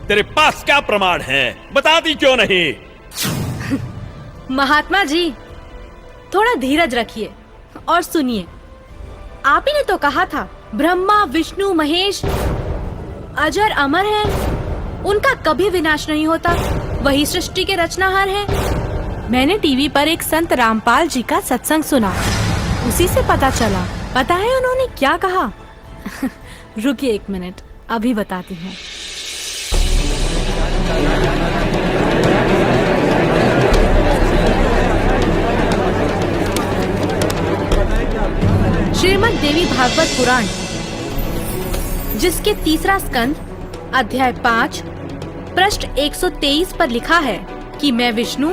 तेरे पास क्या प्रमाण है? बताती क्यों नहीं? महात्मा जी, थोड़ा धीरज रखिए और सुनिए। आप ही ने तो कहा था ब्रह्मा विष्णु महेश अजर अमर हैं, उनका कभी विनाश नहीं होता, वही सृष्टि के रचनाहार हैं। मैंने टीवी पर एक संत रामपाल जी का सत्संग सुना, उसी से पता चला। पता है उन्होंने क्या कहा? रुकिए एक मिनट, अभी बताती हूँ। श्रीमद् देवी भागवत पुराण, जिसके तीसरा स्कंद अध्याय 5 पृष्ठ 123 पर लिखा है कि मैं विष्णु,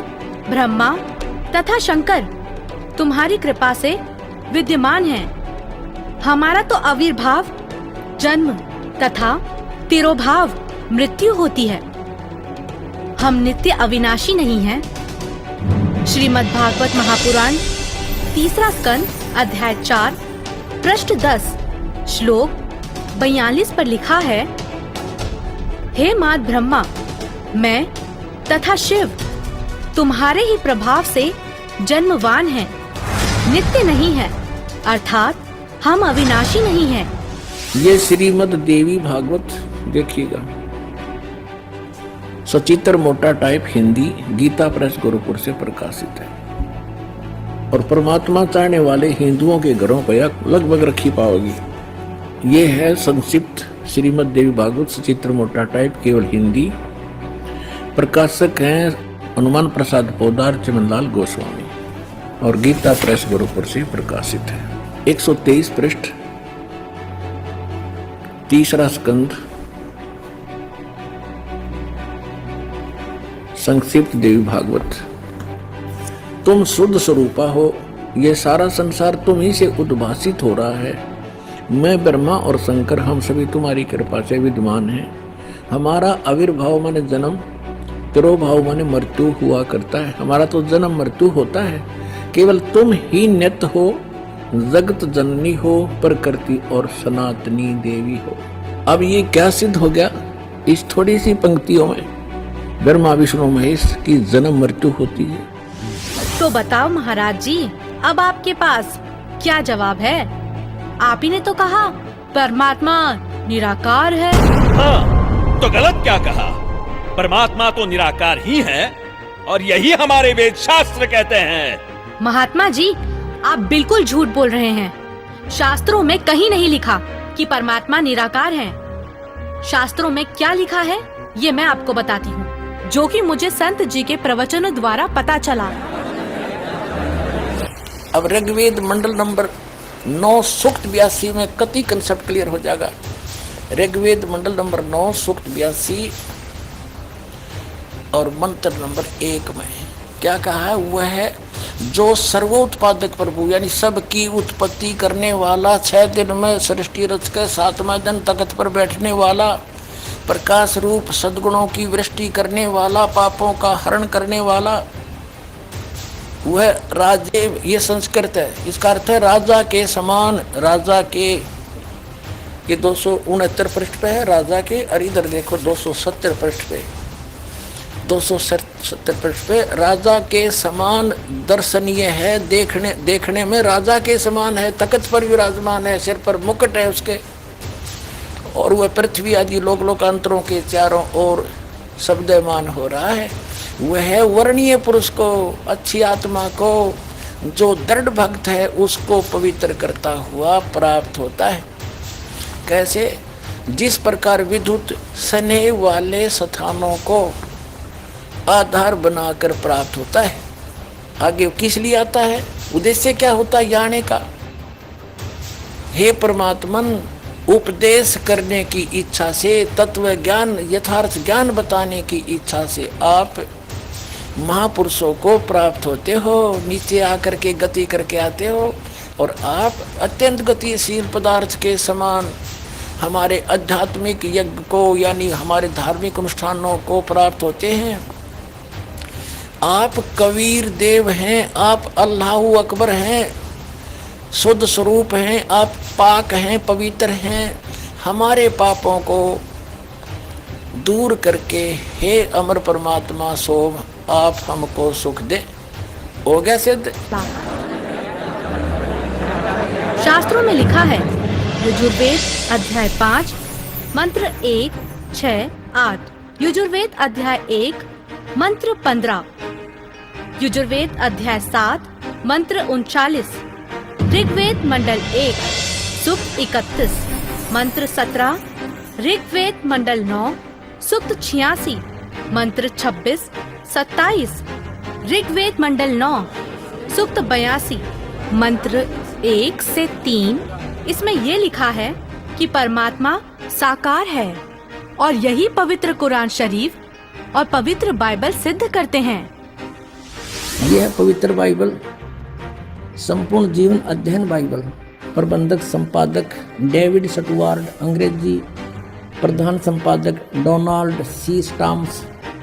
ब्रह्मा तथा शंकर तुम्हारी कृपा से विद्यमान हैं। हमारा तो आविर्भाव, जन्म तथा तिरोभाव मृत्यु होती है। हम नित्य अविनाशी नहीं हैं। श्रीमद् भागवत महापुराण तीसरा स्कंद अध्याय 4 पृष्ठ 10 श्लोक 42 पर लिखा है, हे मात ब्रह्मा, मैं तथा शिव तुम्हारे ही प्रभाव से जन्मवान हैं, नित्य नहीं है, अर्थात हम अविनाशी नहीं हैं। ये श्रीमद् देवी भागवत देखिएगा, सचित्र मोटा टाइप हिंदी, गीता प्रेस गोरखपुर से प्रकाशित है और परमात्मा चाहने वाले हिंदुओं के घरों पर लगभग रखी पाओगी। ये है संक्षिप्त श्रीमद् देवी भागवत, सचित्र मोटा टाइप, केवल हिंदी। प्रकाशक हैं हनुमान प्रसाद पोदार, चमनलाल गोस्वामी और गीता प्रेस गोरखपुर से प्रकाशित है। 123 पृष्ठ, तीसरा स्कंद, संक्षिप्त देवी भागवत। तुम शुद्ध स्वरूपा हो, ये सारा संसार तुम ही से उद्भासित हो रहा है। मैं ब्रह्मा और शंकर हम सभी तुम्हारी कृपा से विद्यमान हैं। हमारा आविर्भाव माने जन्म, तिरोभाव माने मृत्यु हुआ करता है। हमारा तो जन्म मृत्यु होता है, केवल तुम ही नित्य हो, जगत जननी हो, प्रकृति और सनातनी देवी हो। अब ये क्या सिद्ध हो गया? इस थोड़ी सी पंक्तियों में ब्रह्मा विष्णु महेश की जन्म मृत्यु होती है। तो बताओ महाराज जी, अब आपके पास क्या जवाब है? आप ही ने तो कहा परमात्मा निराकार है। हाँ, तो गलत क्या कहा? परमात्मा तो निराकार ही है और यही हमारे वेद शास्त्र कहते हैं। महात्मा जी, आप बिल्कुल झूठ बोल रहे हैं। शास्त्रों में कहीं नहीं लिखा कि परमात्मा निराकार है। शास्त्रों में क्या लिखा है ये मैं आपको बताती हूँ, जो कि मुझे संत जी के प्रवचनों द्वारा पता चला। अब ऋग्वेद मंडल नंबर 9 सूक्त 82 में कति कंसेप्ट क्लियर हो जाएगा। ऋग्वेद मंडल नंबर 9 सूक्त 82 और मंत्र नंबर 1 में क्या कहा है? वह है जो सर्वोत्पादक प्रभु यानी सबकी उत्पत्ति करने वाला, 6 दिन में सृष्टि रच के 7वां दिन तख्त पर बैठने वाला, प्रकाश रूप सद्गुणों की वृष्टि करने वाला, पापों का हरण करने वाला, वह राजे। ये संस्कृत है, इसका अर्थ है राजा के समान। राजा के ये 269 पृष्ठ पे है राजा के, और इधर देखो 270 पृष्ठ पे, 270 पृष्ठ पे राजा के समान दर्शनीय है, देखने में राजा के समान है, तख्त पर विराजमान है, सिर पर मुकुट है उसके, और वह पृथ्वी आदि लोकांतरों के चारों ओर शब्दमान हो रहा है। वह वर्णीय पुरुष को, अच्छी आत्मा को, जो दृढ़ भक्त है उसको पवित्र करता हुआ प्राप्त होता है। कैसे? जिस प्रकार विद्युत स्नेह वाले स्थानों को आधार बनाकर प्राप्त होता है। आगे किस लिए आता है? उद्देश्य क्या होता है आने का? हे परमात्मन, उपदेश करने की इच्छा से, तत्व ज्ञान यथार्थ ज्ञान बताने की इच्छा से आप महापुरुषों को प्राप्त होते हो, नीचे आकर के गति करके आते हो, और आप अत्यंत गतिशील पदार्थ के समान हमारे आध्यात्मिक यज्ञ को यानी हमारे धार्मिक अनुष्ठानों को प्राप्त होते हैं। आप कबीर देव हैं, आप अल्लाहु अकबर हैं, शुद्ध स्वरूप हैं, आप पाक हैं, पवित्र हैं। हमारे पापों को दूर करके हे अमर परमात्मा सोम आप हमको सुख दे। हो गया सिद्ध। शास्त्रों में लिखा है, यजुर्वेद अध्याय 5 मंत्र 1, 6, 8, यजुर्वेद अध्याय 1 मंत्र 15, यजुर्वेद अध्याय 7 मंत्र 39, ऋग्वेद मंडल 1 सूक्त 31, मंत्र 17, ऋग्वेद मंडल 9 सूक्त 86, मंत्र 26, 27, ऋग्वेद मंडल 9 सूक्त 82, मंत्र 1 से 3। इसमें ये लिखा है कि परमात्मा साकार है और यही पवित्र कुरान शरीफ और पवित्र बाइबल सिद्ध करते हैं। यह है पवित्र बाइबल, संपूर्ण जीवन अध्ययन बाइबल। प्रबंधक संपादक डेविड स्टुअर्ट, अंग्रेजी प्रधान संपादक Donald C Stamps,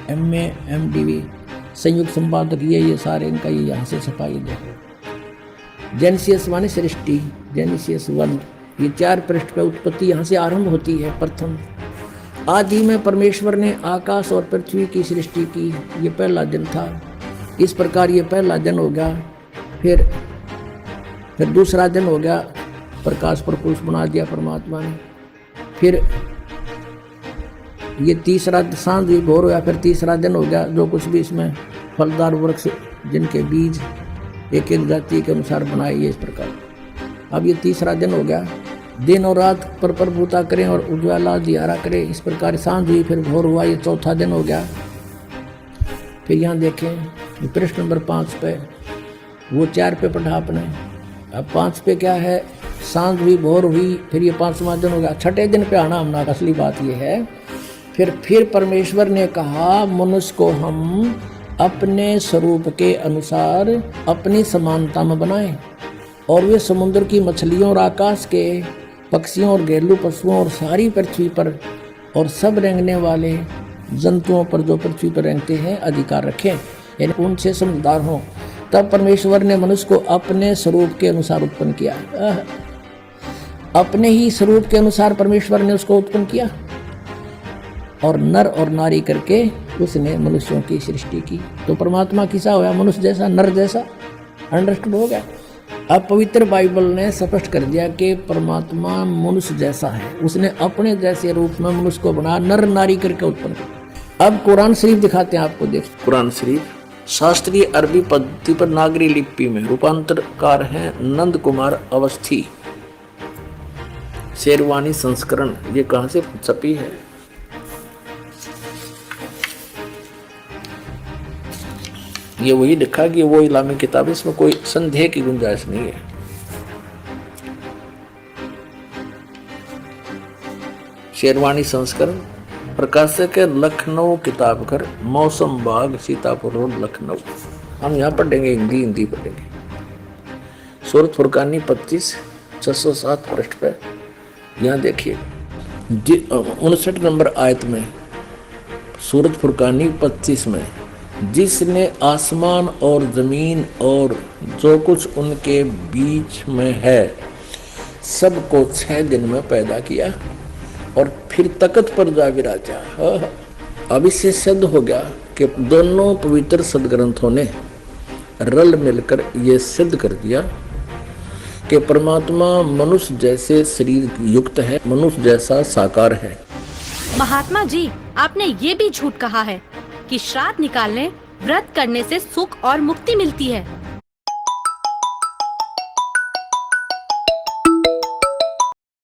MA MDV, संयुक्त संपादक ये सारे इनका ये यहाँ से छपाई दे। जेनेसिस 1 सृष्टि, जेनेसिस 1, ये 4 पृष्ठ पे उत्पत्ति यहाँ से आरंभ होती है। प्रथम आदि में परमेश्वर ने आकाश और पृथ्वी की सृष्टि की, ये पहला दिन था। इस प्रकार ये पहला दिन हो गया। फिर दूसरा दिन हो गया, प्रकाश प्रपुरुष बना दिया परमात्मा ने। फिर ये तीसरा सांझ भी भोर हो गया, फिर तीसरा दिन हो गया। जो कुछ भी इसमें फलदार वृक्ष जिनके बीज एक एक जाति के अनुसार बनाए, ये इस प्रकार। अब ये तीसरा दिन हो गया। दिन और रात पर प्रभुता करें और उज्ज्वला दियारा करें, इस प्रकार सांझ हुई, फिर भोर हुआ, ये चौथा दिन हो गया। फिर यहाँ देखें पृष्ठ नंबर 5 पे, वो 4 पे पढ़ा आपने। अब 5 पे क्या है, सांझ हुई भोर हुई, फिर ये 5वां दिन हो गया। छठे दिन पे आना हमने, असली बात ये है। फिर परमेश्वर ने कहा मनुष्य को हम अपने स्वरूप के अनुसार अपनी समानता में बनाएं, और वे समुद्र की मछलियों और आकाश के पक्षियों और घरेलू पशुओं और सारी पृथ्वी पर और सब रेंगने वाले जंतुओं पर जो पृथ्वी पर रेंगते हैं अधिकार रखें, यानी उनसे समझदार हों। तब परमेश्वर ने मनुष्य को अपने स्वरूप के अनुसार उत्पन्न किया। अपने ही स्वरूप के अनुसार परमेश्वर ने उसको उत्पन्न किया, और नर और नारी करके उसने मनुष्यों की सृष्टि की। तो परमात्मा किसा होया, मनुष्य जैसा, नर जैसा। अंडरस्टूड हो गया। अब पवित्र बाइबल ने स्पष्ट कर दिया कि परमात्मा मनुष्य जैसा है, उसने अपने जैसे रूप में मनुष्य को बना, नर नारी करके उत्पन्न किया। अब कुरान शरीफ दिखाते हैं आपको, देख। कुरान शरीफ शास्त्रीय अरबी पद्धति पर नागरी लिपि में रूपांतरकार हैं नंद कुमार अवस्थी, शेरवानी संस्करण। ये कहाँ से छपी है? ये वही लिखा कि वो इस्लामी किताब है, इसमें कोई संदेह की गुंजाइश नहीं है। शेरवानी संस्करण, प्रकाशक है लखनऊ किताब घर, मौसम बाग, सीतापुर रोड, लखनऊ। हम यहाँ पढ़ेंगे, हिंदी पढ़ेंगे। सूरत फुरकानी 25 607 पृष्ठ पे यहाँ देखिए 59 नंबर आयत में, सूरत फुरकानी 25 में, जिसने आसमान और जमीन और जो कुछ उनके बीच में है सबको 6 दिन में पैदा किया और फिर तख्त पर जा विराजा। अब इससे सिद्ध हो गया कि दोनों पवित्र सदग्रंथों ने रल मिलकर ये सिद्ध कर दिया कि परमात्मा मनुष्य जैसे शरीर युक्त है, मनुष्य जैसा साकार है। महात्मा जी, आपने ये भी झूठ कहा है कि श्राद्ध निकालने, व्रत करने से सुख और मुक्ति मिलती है।